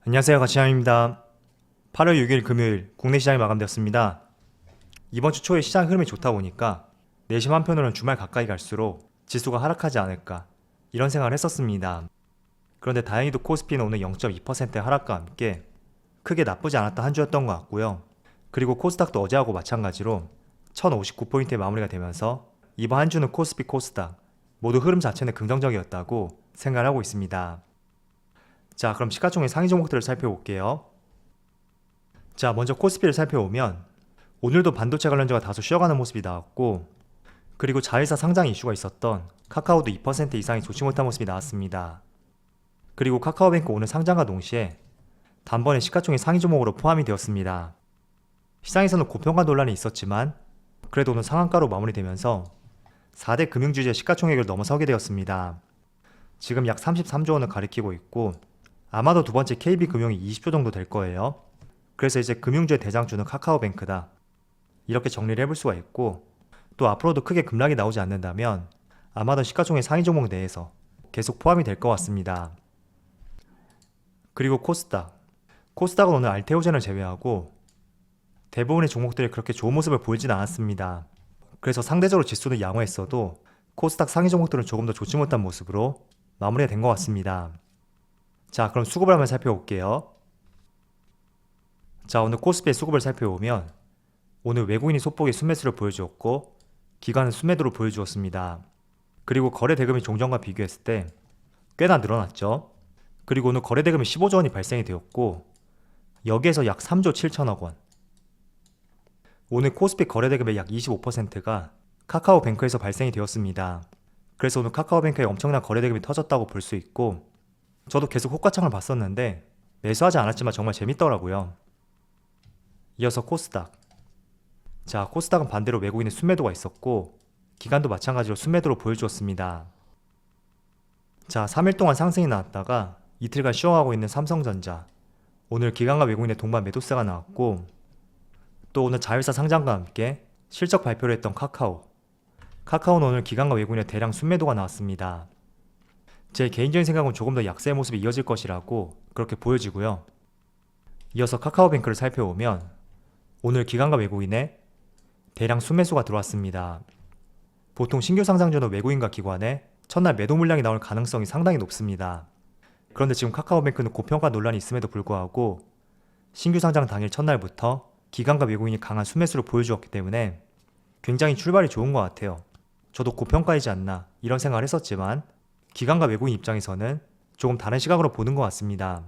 안녕하세요, 가치남입니다. 8월 6일 금요일 국내 시장이 마감되었습니다. 이번 주 초에 시장 흐름이 좋다 보니까 내심 한편으로는 주말 가까이 갈수록 지수가 하락하지 않을까 이런 생각을 했었습니다. 그런데 다행히도 코스피는 오늘 0.2% 하락과 함께 크게 나쁘지 않았던 한 주였던 것 같고요. 그리고 코스닥도 어제하고 마찬가지로 1059포인트에 마무리가 되면서 이번 한 주는 코스피, 코스닥 모두 흐름 자체는 긍정적이었다고 생각을 하고 있습니다. 자, 그럼 시가총액 상위 종목들을 살펴볼게요. 자, 먼저 코스피를 살펴보면 오늘도 반도체 관련주가 다소 쉬어가는 모습이 나왔고, 그리고 자회사 상장 이슈가 있었던 카카오도 2% 이상이 좋지 못한 모습이 나왔습니다. 그리고 카카오뱅크 오늘 상장과 동시에 단번에 시가총액 상위 종목으로 포함이 되었습니다. 시장에서는 고평가 논란이 있었지만 그래도 오늘 상한가로 마무리되면서 4대 금융주주의 시가총액을 넘어서게 되었습니다. 지금 약 33조 원을 가리키고 있고 아마도 두 번째 KB금융이 20조 정도 될 거예요. 그래서 이제 금융주의 대장주는 카카오뱅크다, 이렇게 정리를 해볼 수가 있고, 또 앞으로도 크게 급락이 나오지 않는다면 아마도 시가총액 상위 종목 내에서 계속 포함이 될 것 같습니다. 그리고 코스닥은 오늘 알테오젠을 제외하고 대부분의 종목들이 그렇게 좋은 모습을 보이진 않았습니다. 그래서 상대적으로 지수는 양호했어도 코스닥 상위 종목들은 조금 더 좋지 못한 모습으로 마무리가 된 것 같습니다. 자, 그럼 수급을 한번 살펴볼게요. 자, 오늘 코스피의 수급을 살펴보면 오늘 외국인이 소폭의 순매수를 보여주었고 기관은 순매도를 보여주었습니다. 그리고 거래 대금이 종전과 비교했을 때 꽤나 늘어났죠. 그리고 오늘 거래 대금이 15조 원이 발생이 되었고 여기에서 약 3조 7천억 원. 오늘 코스피 거래 대금의 약 25%가 카카오뱅크에서 발생이 되었습니다. 그래서 오늘 카카오뱅크에 엄청난 거래 대금이 터졌다고 볼 수 있고, 저도 계속 호가창을 봤었는데 매수하지 않았지만 정말 재밌더라고요. 이어서 코스닥. 자, 코스닥은 반대로 외국인의 순매도가 있었고 기관도 마찬가지로 순매도로 보여주었습니다. 자, 3일 동안 상승이 나왔다가 이틀간 쉬어가고 있는 삼성전자, 오늘 기관과 외국인의 동반 매도세가 나왔고, 또 오늘 자회사 상장과 함께 실적 발표를 했던 카카오는 오늘 기관과 외국인의 대량 순매도가 나왔습니다. 제 개인적인 생각은 조금 더 약세의 모습이 이어질 것이라고 그렇게 보여지고요. 이어서 카카오뱅크를 살펴보면 오늘 기관과 외국인의 대량 순매수가 들어왔습니다. 보통 신규 상장주는 외국인과 기관의 첫날 매도 물량이 나올 가능성이 상당히 높습니다. 그런데 지금 카카오뱅크는 고평가 논란이 있음에도 불구하고 신규 상장 당일 첫날부터 기관과 외국인이 강한 순매수를 보여주었기 때문에 굉장히 출발이 좋은 것 같아요. 저도 고평가이지 않나 이런 생각을 했었지만 기관과 외국인 입장에서는 조금 다른 시각으로 보는 것 같습니다.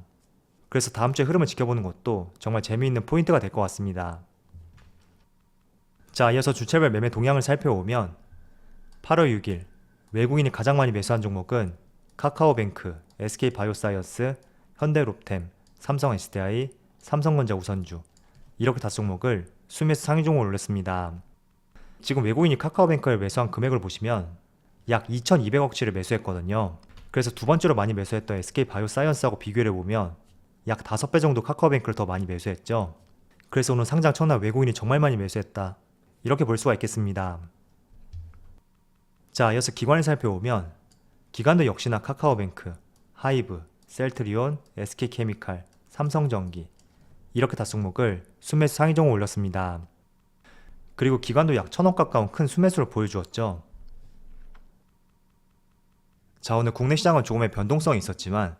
그래서 다음 주의 흐름을 지켜보는 것도 정말 재미있는 포인트가 될 것 같습니다. 자, 이어서 주체별 매매 동향을 살펴보면 8월 6일 외국인이 가장 많이 매수한 종목은 카카오뱅크, SK바이오사이언스, 현대롭템, 삼성SDI, 삼성전자 우선주, 이렇게 5종목을 순매수 상위 종목으로 올렸습니다. 지금 외국인이 카카오뱅크를 매수한 금액을 보시면 약 2200억치를 매수했거든요. 그래서 두 번째로 많이 매수했던 SK바이오사이언스하고 비교를 해보면 약 5배 정도 카카오뱅크를 더 많이 매수했죠. 그래서 오늘 상장 첫날 외국인이 정말 많이 매수했다, 이렇게 볼 수가 있겠습니다. 자, 이어서 기관을 살펴보면 기관도 역시나 카카오뱅크, 하이브, 셀트리온, SK케미칼, 삼성전기, 이렇게 5종목을 순매수 상위 종목 올렸습니다. 그리고 기관도 약 1000억 가까운 큰 순매수를 보여주었죠. 자, 오늘 국내 시장은 조금의 변동성이 있었지만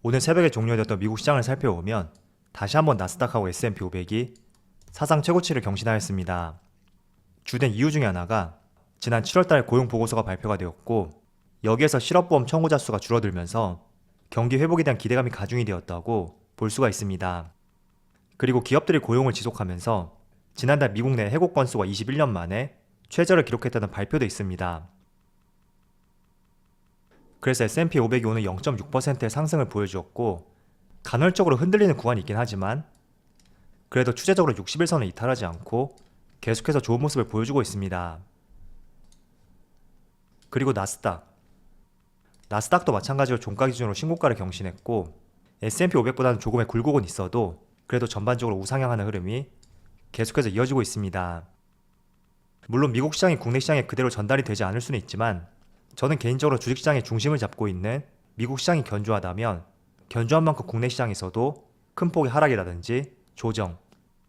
오늘 새벽에 종료되었던 미국 시장을 살펴보면 다시 한번 나스닥하고 S&P 500이 사상 최고치를 경신하였습니다. 주된 이유 중에 하나가 지난 7월달 고용 보고서가 발표가 되었고 여기에서 실업보험 청구자 수가 줄어들면서 경기 회복에 대한 기대감이 가중이 되었다고 볼 수가 있습니다. 그리고 기업들이 고용을 지속하면서 지난달 미국 내 해고 건수가 21년 만에 최저를 기록했다는 발표도 있습니다. 그래서 S&P 500이 오늘 0.6%의 상승을 보여주었고 간헐적으로 흔들리는 구간이 있긴 하지만 그래도 추세적으로 60일선을 이탈하지 않고 계속해서 좋은 모습을 보여주고 있습니다. 그리고 나스닥도 마찬가지로 종가 기준으로 신고가를 경신했고 S&P 500보다는 조금의 굴곡은 있어도 그래도 전반적으로 우상향하는 흐름이 계속해서 이어지고 있습니다. 물론 미국 시장이 국내 시장에 그대로 전달이 되지 않을 수는 있지만 저는 개인적으로 주식시장의 중심을 잡고 있는 미국 시장이 견조하다면 견조한 만큼 국내 시장에서도 큰 폭의 하락이라든지 조정,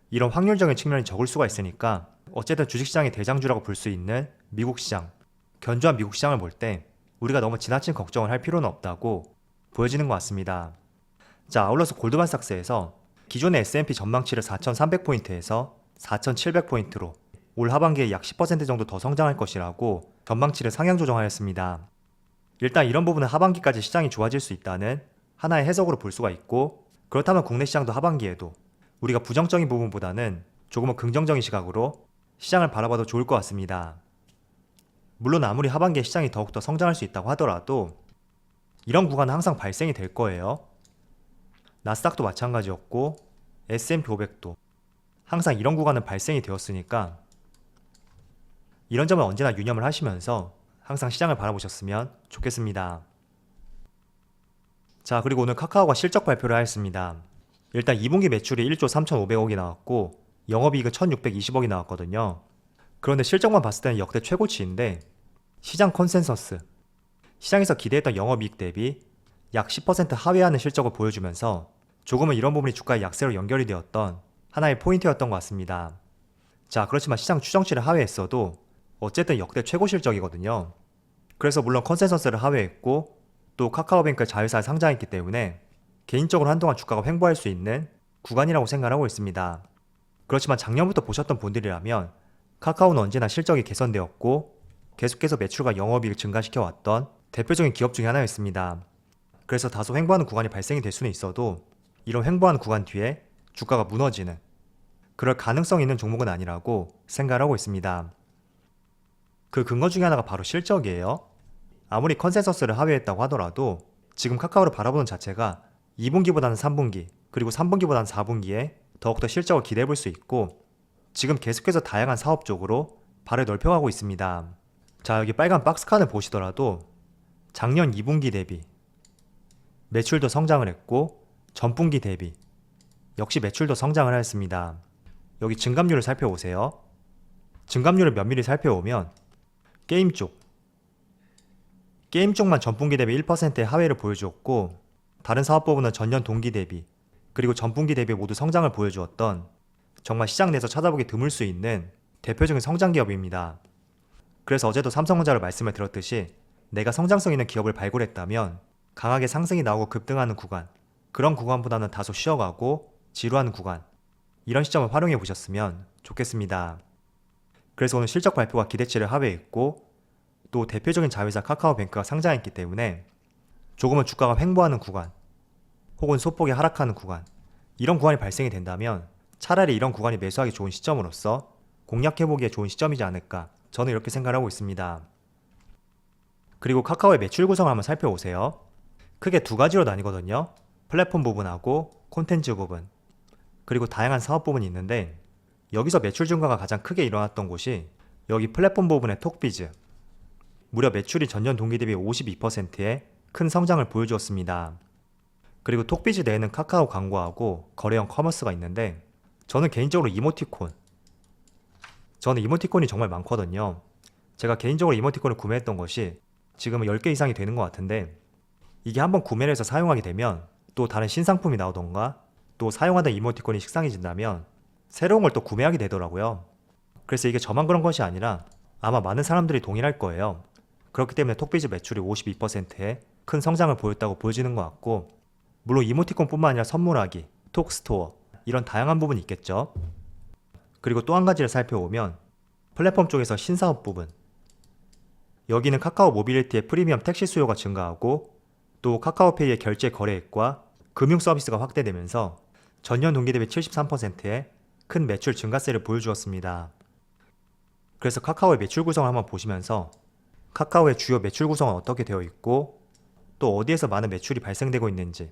이런 확률적인 측면이 적을 수가 있으니까 어쨌든 주식시장의 대장주라고 볼 수 있는 미국 시장, 견조한 미국 시장을 볼 때 우리가 너무 지나친 걱정을 할 필요는 없다고 보여지는 것 같습니다. 자, 아울러서 골드만삭스에서 기존의 S&P 전망치를 4,300포인트에서 4,700포인트로 올 하반기에 약 10% 정도 더 성장할 것이라고 전망치를 상향 조정하였습니다. 일단 이런 부분은 하반기까지 시장이 좋아질 수 있다는 하나의 해석으로 볼 수가 있고, 그렇다면 국내 시장도 하반기에도 우리가 부정적인 부분보다는 조금은 긍정적인 시각으로 시장을 바라봐도 좋을 것 같습니다. 물론 아무리 하반기에 시장이 더욱더 성장할 수 있다고 하더라도 이런 구간은 항상 발생이 될 거예요. 나스닥도 마찬가지였고 S&P 500도 항상 이런 구간은 발생이 되었으니까 이런 점을 언제나 유념을 하시면서 항상 시장을 바라보셨으면 좋겠습니다. 자, 그리고 오늘 카카오가 실적 발표를 하였습니다. 일단 2분기 매출이 1조 3,500억이 나왔고 영업이익은 1,620억이 나왔거든요. 그런데 실적만 봤을 때는 역대 최고치인데 시장 컨센서스, 시장에서 기대했던 영업이익 대비 약 10% 하회하는 실적을 보여주면서 조금은 이런 부분이 주가의 약세로 연결이 되었던 하나의 포인트였던 것 같습니다. 자, 그렇지만 시장 추정치를 하회했어도 어쨌든 역대 최고 실적이거든요. 그래서 물론 컨센서스를 하회했고 또 카카오뱅크 자회사에 상장했기 때문에 개인적으로 한동안 주가가 횡보할 수 있는 구간이라고 생각하고 있습니다. 그렇지만 작년부터 보셨던 분들이라면 카카오는 언제나 실적이 개선되었고 계속해서 매출과 영업이익을 증가시켜왔던 대표적인 기업 중에 하나였습니다. 그래서 다소 횡보하는 구간이 발생이 될 수는 있어도 이런 횡보하는 구간 뒤에 주가가 무너지는 그럴 가능성이 있는 종목은 아니라고 생각하고 있습니다. 그 근거 중에 하나가 바로 실적이에요. 아무리 컨센서스를 하회했다고 하더라도 지금 카카오를 바라보는 자체가 2분기보다는 3분기, 그리고 3분기보다는 4분기에 더욱더 실적을 기대해 볼 수 있고 지금 계속해서 다양한 사업 쪽으로 발을 넓혀가고 있습니다. 자, 여기 빨간 박스칸을 보시더라도 작년 2분기 대비 매출도 성장을 했고 전분기 대비 역시 매출도 성장을 하였습니다. 여기 증감률을 살펴보세요. 증감률을 면밀히 살펴보면 게임 쪽만 전분기 대비 1%의 하회를 보여주었고 다른 사업 부분은 전년 동기 대비 그리고 전분기 대비 모두 성장을 보여주었던 정말 시장 내에서 찾아보기 드물 수 있는 대표적인 성장 기업입니다. 그래서 어제도 삼성전자를 말씀을 드렸듯이 내가 성장성 있는 기업을 발굴했다면 강하게 상승이 나오고 급등하는 구간, 그런 구간보다는 다소 쉬어가고 지루한 구간, 이런 시점을 활용해 보셨으면 좋겠습니다. 그래서 오늘 실적 발표가 기대치를 하회했고 또 대표적인 자회사 카카오뱅크가 상장했기 때문에 조금은 주가가 횡보하는 구간 혹은 소폭이 하락하는 구간, 이런 구간이 발생이 된다면 차라리 이런 구간이 매수하기 좋은 시점으로서 공략해보기에 좋은 시점이지 않을까, 저는 이렇게 생각하고 있습니다. 그리고 카카오의 매출 구성을 한번 살펴보세요. 크게 두 가지로 나뉘거든요. 플랫폼 부분하고 콘텐츠 부분, 그리고 다양한 사업 부분이 있는데 여기서 매출 증가가 가장 크게 일어났던 곳이 여기 플랫폼 부분의 톡비즈, 무려 매출이 전년 동기 대비 52%의 큰 성장을 보여주었습니다. 그리고 톡비즈 내에는 카카오 광고하고 거래형 커머스가 있는데 저는 개인적으로 이모티콘이 정말 많거든요. 제가 개인적으로 이모티콘을 구매했던 것이 지금은 10개 이상이 되는 것 같은데 이게 한번 구매를 해서 사용하게 되면 또 다른 신상품이 나오던가 또 사용하던 이모티콘이 식상해진다면 새로운 걸 또 구매하게 되더라고요. 그래서 이게 저만 그런 것이 아니라 아마 많은 사람들이 동일할 거예요. 그렇기 때문에 톡비즈 매출이 52%의 큰 성장을 보였다고 보여지는 것 같고, 물론 이모티콘뿐만 아니라 선물하기, 톡스토어 이런 다양한 부분이 있겠죠. 그리고 또 한 가지를 살펴보면 플랫폼 쪽에서 신사업 부분, 여기는 카카오 모빌리티의 프리미엄 택시 수요가 증가하고 또 카카오페이의 결제 거래액과 금융 서비스가 확대되면서 전년 동기 대비 73%의 큰 매출 증가세를 보여주었습니다. 그래서 카카오의 매출 구성을 한번 보시면서 카카오의 주요 매출 구성은 어떻게 되어 있고 또 어디에서 많은 매출이 발생되고 있는지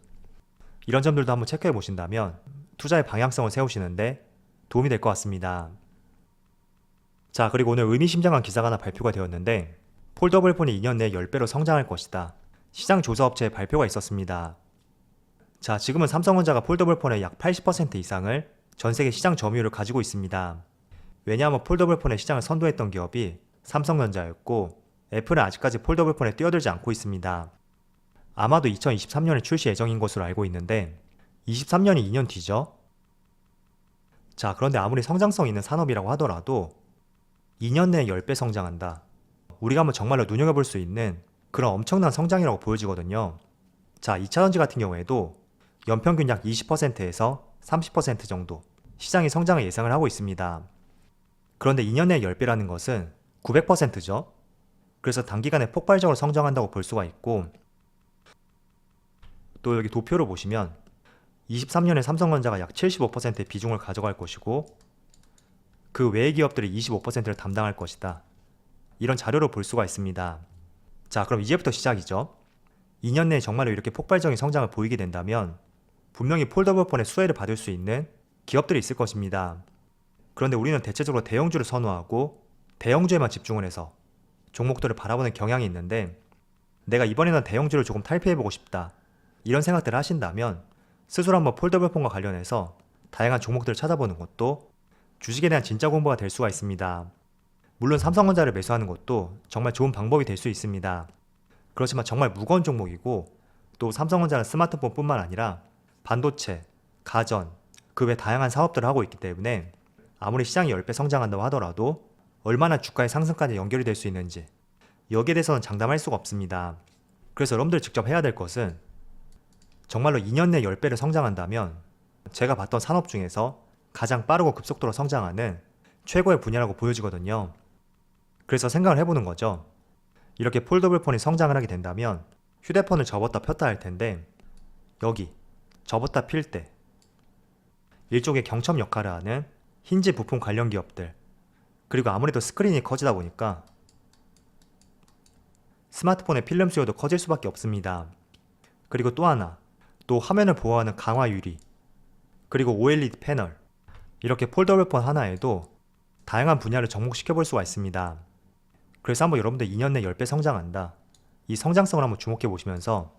이런 점들도 한번 체크해 보신다면 투자의 방향성을 세우시는데 도움이 될 것 같습니다. 자, 그리고 오늘 의미심장한 기사가 하나 발표가 되었는데 폴더블 폰이 2년 내에 10배로 성장할 것이다. 시장 조사업체의 발표가 있었습니다. 자, 지금은 삼성전자가 폴더블 폰의 약 80% 이상을 전세계 시장 점유율을 가지고 있습니다. 왜냐하면 폴더블 폰의 시장을 선도했던 기업이 삼성전자였고 애플은 아직까지 폴더블 폰에 뛰어들지 않고 있습니다. 아마도 2023년에 출시 예정인 것으로 알고 있는데 23년이 2년 뒤죠. 자, 그런데 아무리 성장성 있는 산업이라고 하더라도 2년 내에 10배 성장한다. 우리가 한번 정말로 눈여겨볼 수 있는 그런 엄청난 성장이라고 보여지거든요. 자, 2차전지 같은 경우에도 연평균 약 20%에서 30% 정도 시장이 성장을 예상을 하고 있습니다. 그런데 2년 내에 10배라는 것은 900%죠. 그래서 단기간에 폭발적으로 성장한다고 볼 수가 있고, 또 여기 도표를 보시면 23년에 삼성전자가 약 75%의 비중을 가져갈 것이고 그 외의 기업들이 25%를 담당할 것이다. 이런 자료를 볼 수가 있습니다. 자, 그럼 이제부터 시작이죠. 2년 내에 정말로 이렇게 폭발적인 성장을 보이게 된다면 분명히 폴더블 폰의 수혜를 받을 수 있는 기업들이 있을 것입니다. 그런데 우리는 대체적으로 대형주를 선호하고 대형주에만 집중을 해서 종목들을 바라보는 경향이 있는데, 내가 이번에는 대형주를 조금 탈피해보고 싶다, 이런 생각들을 하신다면 스스로 한번 폴더블폰과 관련해서 다양한 종목들을 찾아보는 것도 주식에 대한 진짜 공부가 될 수가 있습니다. 물론 삼성전자를 매수하는 것도 정말 좋은 방법이 될 수 있습니다. 그렇지만 정말 무거운 종목이고, 또 삼성전자는 스마트폰 뿐만 아니라 반도체, 가전, 그 외 다양한 사업들을 하고 있기 때문에 아무리 시장이 10배 성장한다고 하더라도 얼마나 주가의 상승까지 연결이 될 수 있는지 여기에 대해서는 장담할 수가 없습니다. 그래서 여러분들 직접 해야 될 것은 정말로 2년 내에 10배를 성장한다면 제가 봤던 산업 중에서 가장 빠르고 급속도로 성장하는 최고의 분야라고 보여지거든요. 그래서 생각을 해보는 거죠. 이렇게 폴더블폰이 성장을 하게 된다면 휴대폰을 접었다 폈다 할 텐데, 여기 접었다 필 때 일종의 경첩 역할을 하는 힌지 부품 관련 기업들, 그리고 아무래도 스크린이 커지다 보니까 스마트폰의 필름 수요도 커질 수밖에 없습니다. 그리고 또 하나, 또 화면을 보호하는 강화 유리, 그리고 OLED 패널, 이렇게 폴더블폰 하나에도 다양한 분야를 접목시켜 볼 수가 있습니다. 그래서 한번 여러분들 2년 내 10배 성장한다, 이 성장성을 한번 주목해 보시면서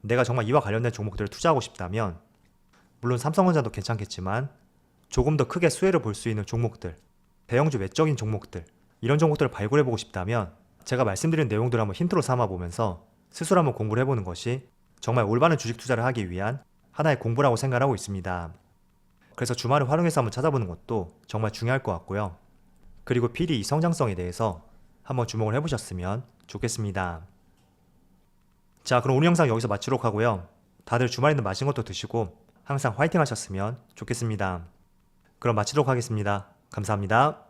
내가 정말 이와 관련된 종목들을 투자하고 싶다면, 물론 삼성전자도 괜찮겠지만 조금 더 크게 수혜를 볼 수 있는 종목들, 대형주 외적인 종목들, 이런 종목들을 발굴해 보고 싶다면 제가 말씀드린 내용들을 한번 힌트로 삼아 보면서 스스로 한번 공부를 해보는 것이 정말 올바른 주식 투자를 하기 위한 하나의 공부라고 생각하고 있습니다. 그래서 주말을 활용해서 한번 찾아보는 것도 정말 중요할 것 같고요. 그리고 필히 이 성장성에 대해서 한번 주목을 해보셨으면 좋겠습니다. 자, 그럼 오늘 영상 여기서 마치도록 하고요. 다들 주말에는 맛있는 것도 드시고 항상 화이팅 하셨으면 좋겠습니다. 그럼 마치도록 하겠습니다. 감사합니다.